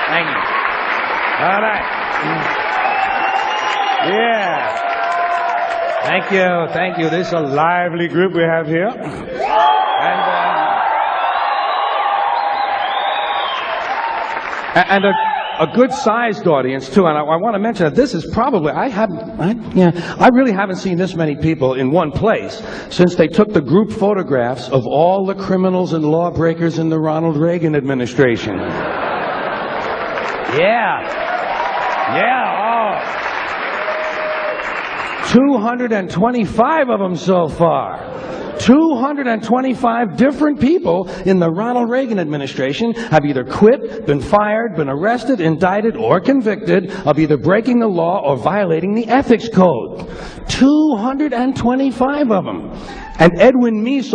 Thank you. All right. Yeah. Thank you. This is a lively group we have here. And a good-sized audience, too. And I want to mention that this is probably, I really haven't seen this many people in one place since they took the group photographs of all the criminals and lawbreakers in the Ronald Reagan administration. Oh. 225 of them so far. 225 different people in the Ronald Reagan administration have either quit, been fired, been arrested, indicted, or convicted of either breaking the law or violating the ethics code. 225 of them. And Edwin Meese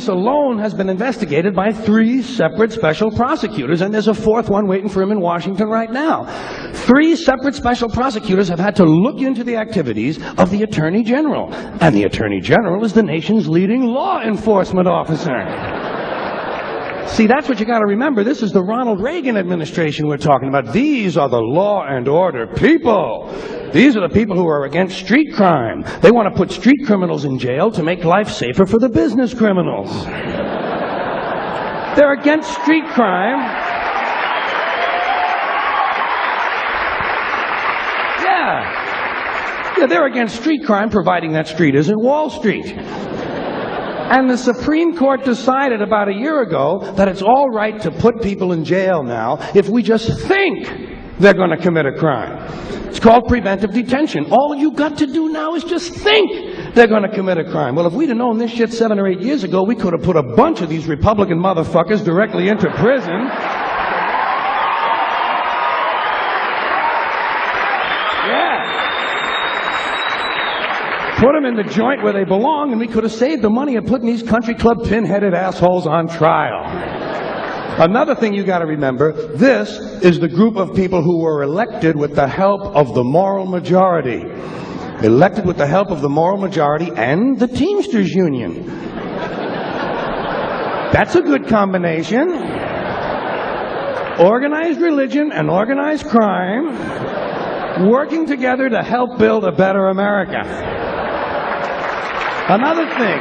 alone has been investigated by 3 separate special prosecutors, and there's a 4th one waiting for him in Washington right now. 3 separate special prosecutors have had to look into the activities of the Attorney General, and the Attorney General is the nation's leading law enforcement officer. See, that's what you got to remember. This is the Ronald Reagan administration we're talking about. These are the law and order people. These are the people who are against street crime. They want to put street criminals in jail to make life safer for the business criminals. They're against street crime. Yeah, they're against street crime, providing that street isn't Wall Street. And the Supreme Court decided about a year ago that it's all right to put people in jail now if we just think they're going to commit a crime. It's called preventive detention. All you got to do now is just think they're going to commit a crime. Well, if we'd have known this shit 7 or 8 years ago, we could have put a bunch of these Republican motherfuckers directly into prison. Put them in the joint where they belong, and we could have saved the money of putting these country club pin-headed assholes on trial. Another thing you got to remember, this is the group of people who were elected with the help of the moral majority. Elected with the help of the moral majority and the Teamsters Union. That's a good combination. Organized religion and organized crime working together to help build a better America. Another thing,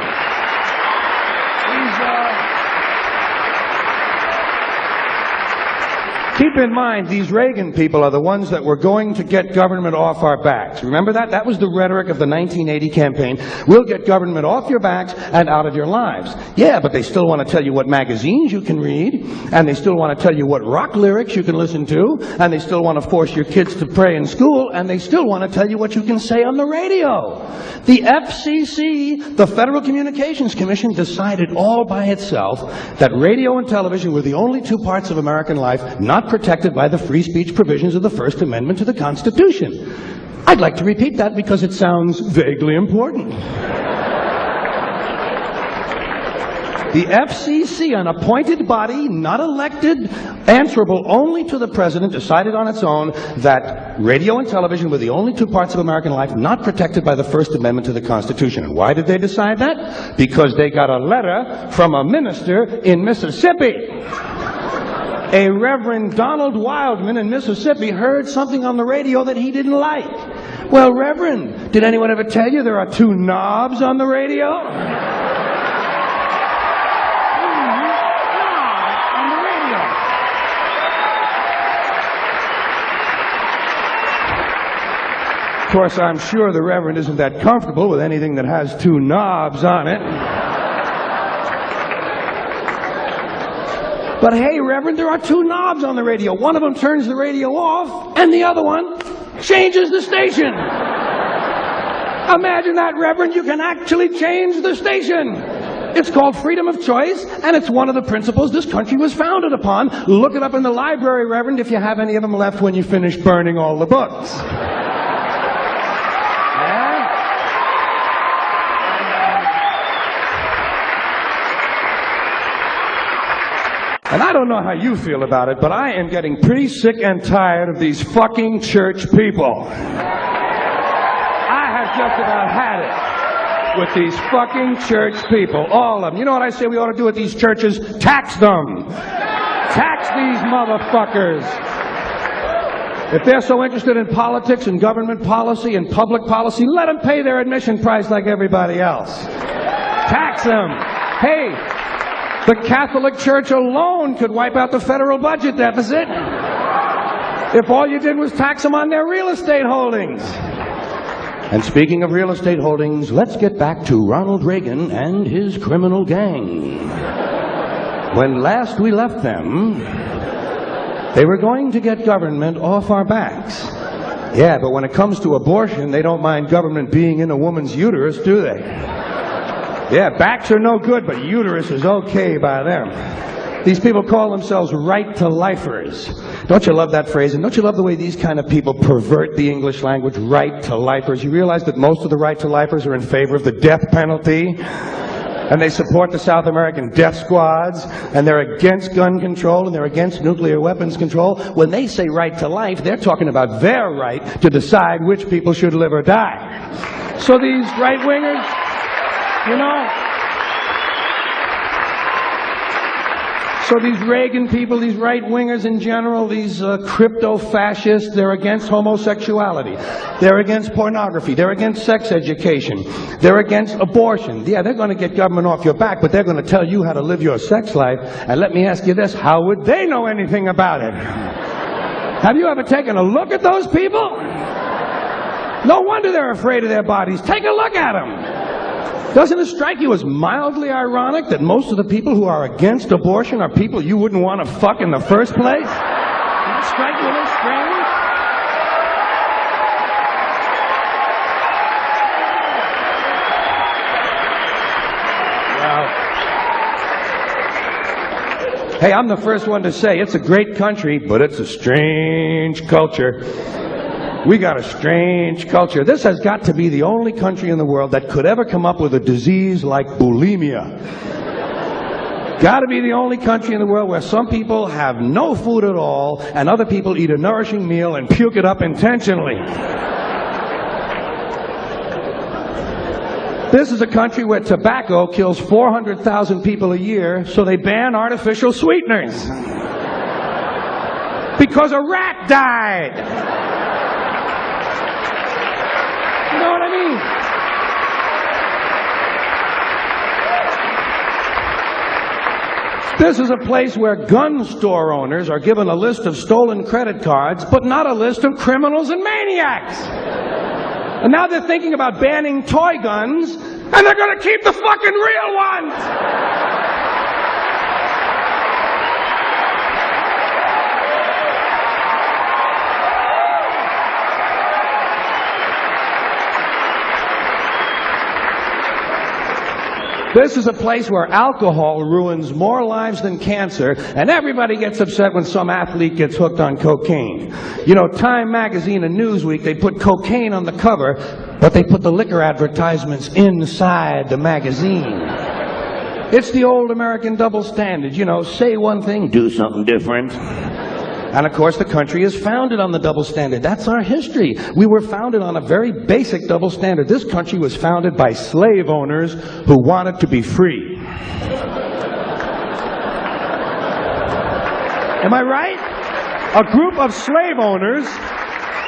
keep in mind, these Reagan people are the ones that were going to get government off our backs. Remember that? That was the rhetoric of the 1980 campaign. We'll get government off your backs and out of your lives. Yeah, but they still want to tell you what magazines you can read, and they still want to tell you what rock lyrics you can listen to, and they still want to force your kids to pray in school, and they still want to tell you what you can say on the radio. The FCC, the Federal Communications Commission, decided all by itself that radio and television were the only 2 parts of American life not protected by the free speech provisions of the First Amendment to the Constitution. I'd like to repeat that because it sounds vaguely important. The FCC, an appointed body, not elected, answerable only to the president, decided on its own that radio and television were the only 2 parts of American life not protected by the First Amendment to the Constitution. And why did they decide that? Because they got a letter from a minister in Mississippi. A Reverend Donald Wildman in Mississippi heard something on the radio that he didn't like. Well, Reverend, did anyone ever tell you there are 2 knobs on the radio? Of course, I'm sure the Reverend isn't that comfortable with anything that has 2 knobs on it. But hey, Reverend, there are 2 knobs on the radio. One of them turns the radio off, and the other one changes the station. Imagine that, Reverend. You can actually change the station. It's called freedom of choice, and it's one of the principles this country was founded upon. Look it up in the library, Reverend, if you have any of them left when you finish burning all the books. And I don't know how you feel about it, but I am getting pretty sick and tired of these fucking church people. I have just about had it with these fucking church people, all of them. You know what I say we ought to do with these churches? Tax them. Tax these motherfuckers. If they're so interested in politics and government policy and public policy, let them pay their admission price like everybody else. Tax them. Hey, the Catholic Church alone could wipe out the federal budget deficit if all you did was tax them on their real estate holdings. And speaking of real estate holdings, let's get back to Ronald Reagan and his criminal gang. When last we left them, they were going to get government off our backs. Yeah, but when it comes to abortion, they don't mind government being in a woman's uterus, do they? Yeah, backs are no good, but uterus is okay by them. These people call themselves right-to-lifers. Don't you love that phrase? And don't you love the way these kind of people pervert the English language? Right-to-lifers. You realize that most of the right-to-lifers are in favor of the death penalty? And they support the South American death squads, and they're against gun control, and they're against nuclear weapons control. When they say right to life, they're talking about their right to decide which people should live or die. So these right-wingers, you know, so these Reagan people, these right-wingers in general, these crypto-fascists, they're against homosexuality. They're against pornography. They're against sex education. They're against abortion. Yeah, they're going to get government off your back, but they're going to tell you how to live your sex life. And let me ask you this, how would they know anything about it? Have you ever taken a look at those people? No wonder they're afraid of their bodies. Take a look at them. Doesn't it strike you as mildly ironic that most of the people who are against abortion are people you wouldn't want to fuck in the first place? Doesn't it strike you a little strange? Well, hey, I'm the first one to say it's a great country, but it's a strange culture. We got a strange culture. This has got to be the only country in the world that could ever come up with a disease like bulimia. Got to be the only country in the world where some people have no food at all and other people eat a nourishing meal and puke it up intentionally. This is a country where tobacco kills 400,000 people a year, so they ban artificial sweeteners. Because a rat died. You know what I mean? This is a place where gun store owners are given a list of stolen credit cards, but not a list of criminals and maniacs. And now they're thinking about banning toy guns, and they're going to keep the fucking real ones! This is a place where alcohol ruins more lives than cancer, and everybody gets upset when some athlete gets hooked on cocaine. You know, Time magazine and Newsweek, they put cocaine on the cover, but they put the liquor advertisements inside the magazine. It's the old American double standard, you know, say one thing, do something different. And of course, the country is founded on the double standard. That's our history. We were founded on a very basic double standard. This country was founded by slave owners who wanted to be free. Am I right? A group of slave owners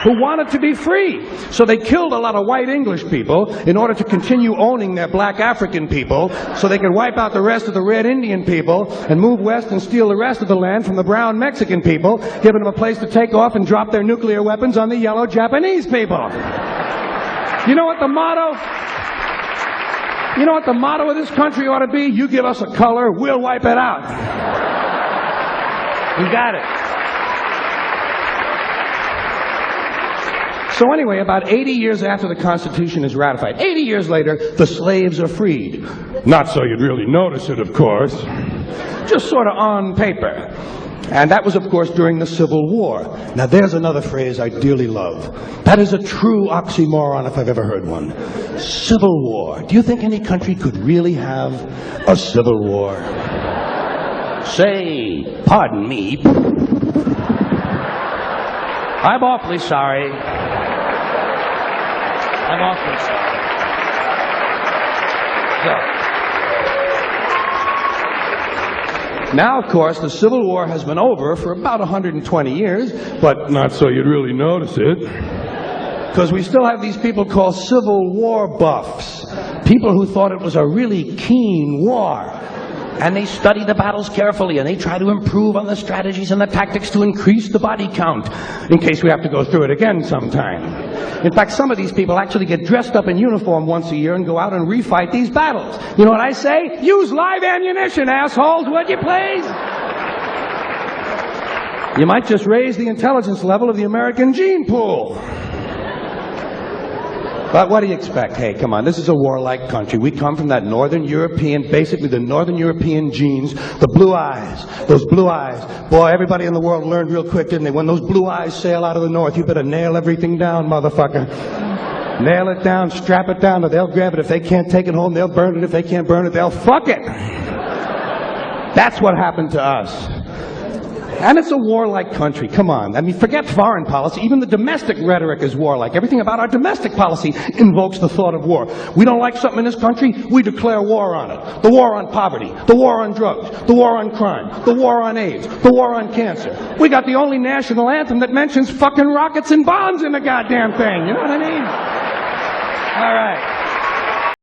who wanted to be free. So they killed a lot of white English people in order to continue owning their black African people, so they could wipe out the rest of the red Indian people and move west and steal the rest of the land from the brown Mexican people, giving them a place to take off and drop their nuclear weapons on the yellow Japanese people. You know what the motto? You know what the motto of this country ought to be? You give us a color, we'll wipe it out. You got it. So anyway, about 80 years after the Constitution is ratified, 80 years later, the slaves are freed. Not so you'd really notice it, of course. Just sort of on paper. And that was, of course, during the Civil War. Now, there's another phrase I dearly love. That is a true oxymoron if I've ever heard one. Civil War. Do you think any country could really have a civil war? Say, pardon me. I'm awfully sorry. I'm awfully sorry. Now, of course, the Civil War has been over for about 120 years, but not so you'd really notice it. Because we still have these people called Civil War buffs. People who thought it was a really keen war. And they study the battles carefully, and they try to improve on the strategies and the tactics to increase the body count, in case we have to go through it again sometime. In fact, some of these people actually get dressed up in uniform once a year and go out and refight these battles. You know what I say? Use live ammunition, assholes, would you please? You might just raise the intelligence level of the American gene pool. But what do you expect? Hey, come on, this is a warlike country. We come from that Northern European, basically the Northern European genes, the blue eyes, those blue eyes. Boy, everybody in the world learned real quick, didn't they? When those blue eyes sail out of the north, you better nail everything down, motherfucker. Nail it down, strap it down, or they'll grab it. If they can't take it home, they'll burn it. If they can't burn it, they'll fuck it. That's what happened to us. And it's a warlike country. Come on. I mean, forget foreign policy. Even the domestic rhetoric is warlike. Everything about our domestic policy invokes the thought of war. We don't like something in this country, we declare war on it. The war on poverty, the war on drugs, the war on crime, the war on AIDS, the war on cancer. We got the only national anthem that mentions fucking rockets and bombs in the goddamn thing. You know what I mean? All right.